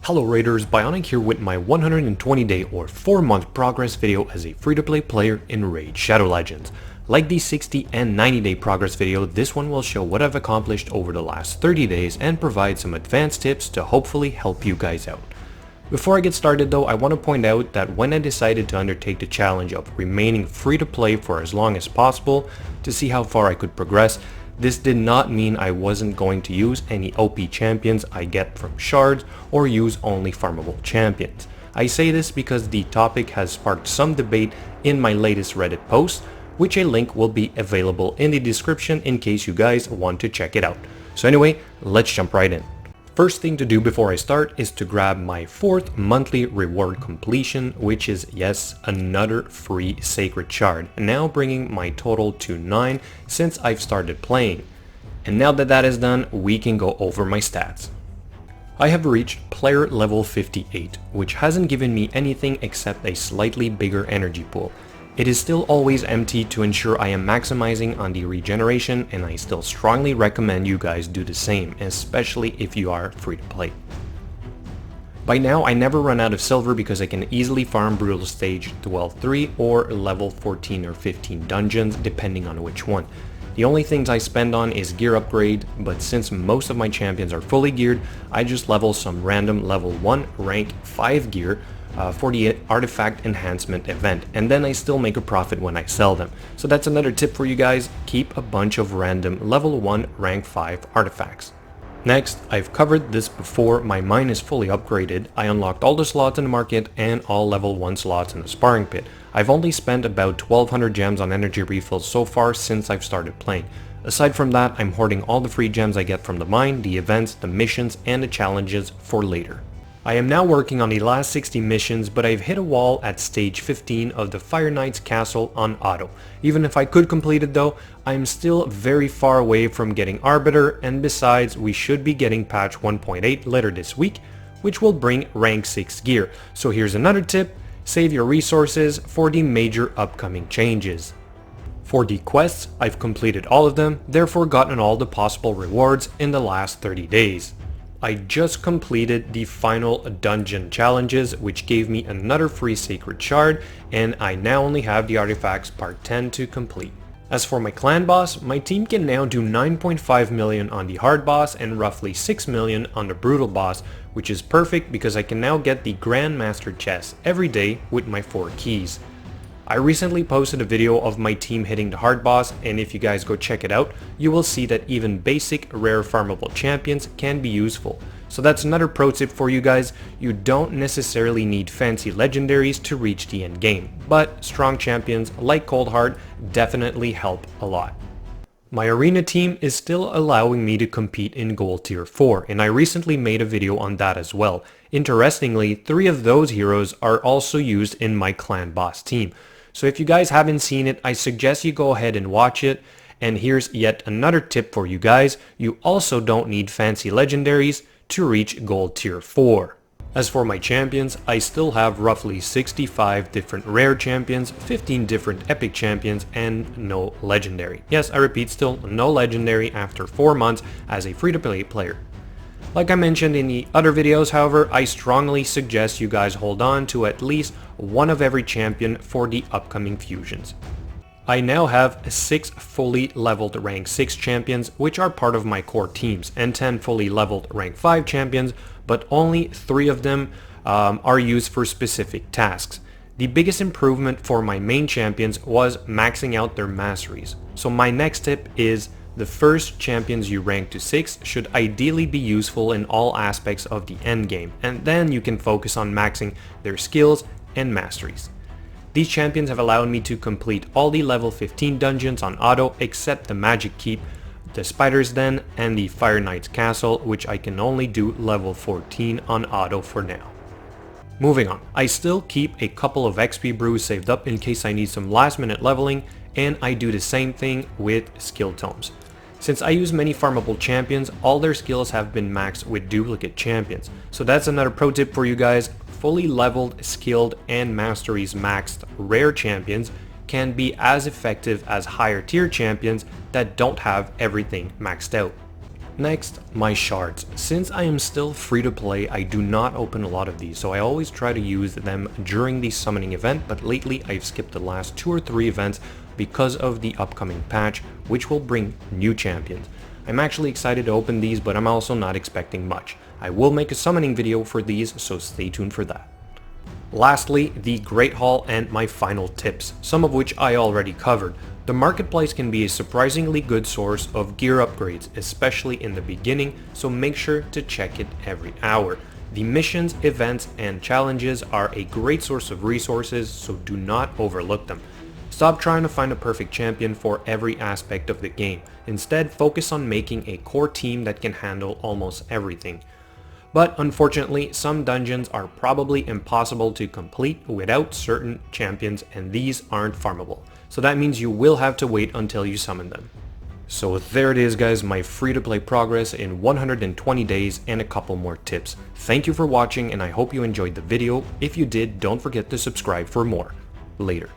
Hello Raiders, Bionic here with my 120 day or 4 month progress video as a free-to-play player in Raid Shadow Legends. Like the 60 and 90 day progress video, this one will show what I've accomplished over the last 30 days and provide some advanced tips to hopefully help you guys out. Before I get started though, I want to point out that when I decided to undertake the challenge of remaining free to play for as long as possible to see how far I could progress, this did not mean I wasn't going to use any OP champions I get from shards or use only farmable champions. I say this because the topic has sparked some debate in my latest Reddit post, which a link will be available in the description in case you guys want to check it out. So anyway, let's jump right in. First thing to do before I start is to grab my 4th monthly reward completion, which is, yes, another free sacred shard, now bringing my total to 9 since I've started playing. And now that that is done, we can go over my stats. I have reached player level 58, which hasn't given me anything except a slightly bigger energy pool. It is still always empty to ensure I am maximizing on the regeneration, and I still strongly recommend you guys do the same, especially if you are free to play. By now I never run out of silver because I can easily farm Brutal Stage 12-3 or level 14 or 15 dungeons depending on which one. The only things I spend on is gear upgrade, but since most of my champions are fully geared, I just level some random level 1 rank 5 gear for the artifact enhancement event, and then I still make a profit when I sell them. So that's another tip for you guys: keep a bunch of random level 1 rank 5 artifacts. Next, I've covered this before, my mine is fully upgraded. I unlocked all the slots in the market and all level 1 slots in the sparring pit. I've only spent about 1200 gems on energy refills so far since I've started playing. Aside from that, I'm hoarding all the free gems I get from the mine, the events, the missions, and the challenges for later. I am now working on the last 60 missions, but I've hit a wall at stage 15 of the Fire Knight's castle on auto. Even if I could complete it though, I am still very far away from getting Arbiter, and besides, we should be getting patch 1.8 later this week, which will bring rank 6 gear. So here's another tip: save your resources for the major upcoming changes. For the quests, I've completed all of them, therefore gotten all the possible rewards in the last 30 days. I just completed the final dungeon challenges, which gave me another free sacred shard, and I now only have the artifacts part 10 to complete. As for my clan boss, my team can now do 9.5 million on the hard boss and roughly 6 million on the brutal boss, which is perfect because I can now get the Grandmaster chest every day with my 4 keys. I recently posted a video of my team hitting the hard boss, and if you guys go check it out, you will see that even basic rare farmable champions can be useful. So that's another pro tip for you guys: you don't necessarily need fancy legendaries to reach the end game, but strong champions like Coldheart definitely help a lot. My arena team is still allowing me to compete in gold tier 4, and I recently made a video on that as well. Interestingly, 3 of those heroes are also used in my clan boss team. So if you guys haven't seen it, I suggest you go ahead and watch it. And here's yet another tip for you guys: you also don't need fancy legendaries to reach gold tier 4. As for my champions, I still have roughly 65 different rare champions, 15 different epic champions, and no legendary. Yes, I repeat, still no legendary after 4 months as a free-to-play player. Like I mentioned in the other videos, however, I strongly suggest you guys hold on to at least one of every champion for the upcoming fusions. I now have 6 fully leveled rank 6 champions, which are part of my core teams, and 10 fully leveled rank 5 champions, but only 3 of them are used for specific tasks. The biggest improvement for my main champions was maxing out their masteries. So my next tip is: the first champions you rank to 6 should ideally be useful in all aspects of the endgame, and then you can focus on maxing their skills and masteries. These champions have allowed me to complete all the level 15 dungeons on auto except the Magic Keep, the Spider's Den, and the Fire Knight's Castle, which I can only do level 14 on auto for now. Moving on, I still keep a couple of XP brews saved up in case I need some last minute leveling, and I do the same thing with skill tomes. Since I use many farmable champions, all their skills have been maxed with duplicate champions. So that's another pro tip for you guys: fully leveled, skilled, and masteries maxed rare champions can be as effective as higher tier champions that don't have everything maxed out. Next, my shards. Since I am still free to play, I do not open a lot of these, so I always try to use them during the summoning event, but lately I've skipped the last 2 or 3 events because of the upcoming patch, which will bring new champions. I'm actually excited to open these, but I'm also not expecting much. I will make a summoning video for these, so stay tuned for that. Lastly, the Great Haul and my final tips, some of which I already covered. The marketplace can be a surprisingly good source of gear upgrades, especially in the beginning, so make sure to check it every hour. The missions, events, and challenges are a great source of resources, so do not overlook them. Stop trying to find a perfect champion for every aspect of the game. Instead, focus on making a core team that can handle almost everything. But unfortunately, some dungeons are probably impossible to complete without certain champions, and these aren't farmable. So that means you will have to wait until you summon them. So there it is guys, my free-to-play progress in 120 days and a couple more tips. Thank you for watching and I hope you enjoyed the video. If you did, don't forget to subscribe for more. Later.